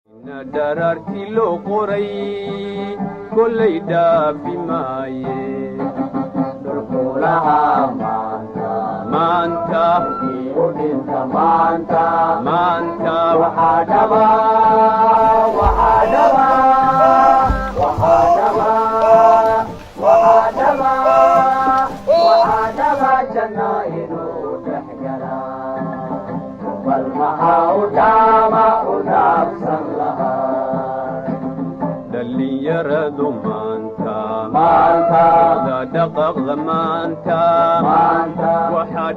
dararti loo qoray kollay dhaafi maaye dhulkulaha maanta u dhinta maanta waxaa dhaba janna inuu dhex galaa bal maxaa u dhaama u dhaafsan lahaa dhallinyaradu maanta wada dhaqaqda maanta waxaa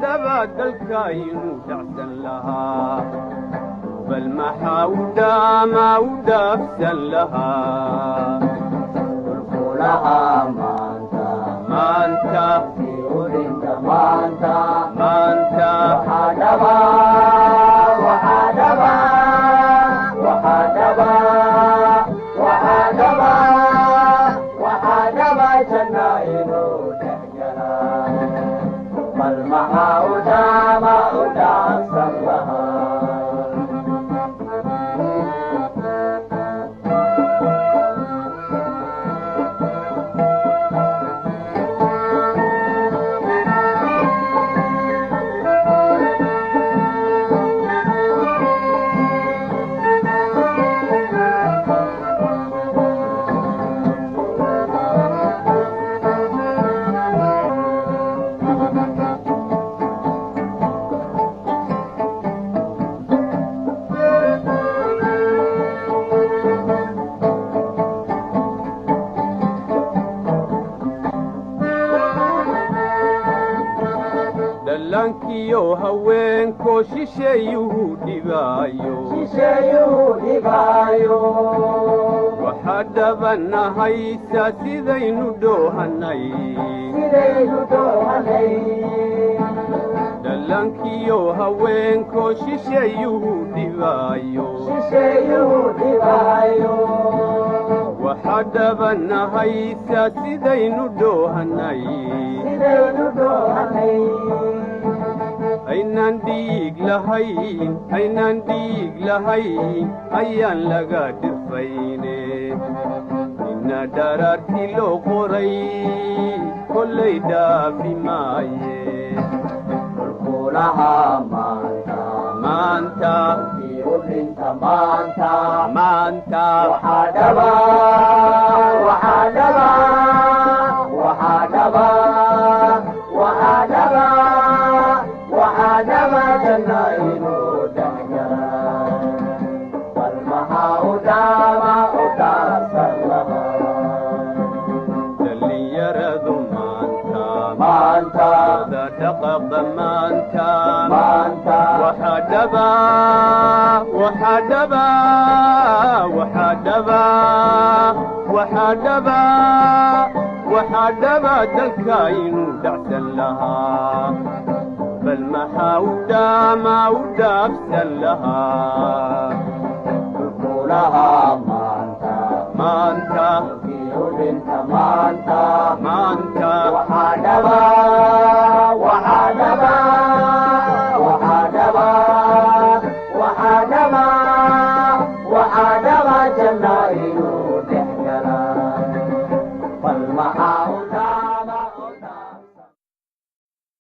dhaba dalka inuu dhacsan lahaa bal maxaa u dhaama u dhaafsan lahaa dhulkulaha maanta udhinta maanta waxaa dhaba janna inuu dhex galaa bal maxaa u dhaama u dhaafsan lahaa dhallaankiyo haweenko shisheeyuhu dhibaayo waxaa dhabanahaysa sidaynu dhoohanay dhallaankiyo haweenko shisheeyuhu dhibaayo waxaa dhabanahaysa sidaynu dhoohanay aynaan dhiig lahayn ayaan laga dhirfayne inna dharaarti loo qoray kollay dhaafi maaye dhulkulaha maanta udhinta maanta waxaa dhaba janna inuu dhex galaa bal maxaa u dhaama u dhaafsan lahaa dhallinyaradu maanta wada dhaqaqda maanta waxaa dhaba dalka inuu dhacsan lahaa bal maxaa u dhaama u dhaafsan lahaa dhulkulaha maanta udhinta maanta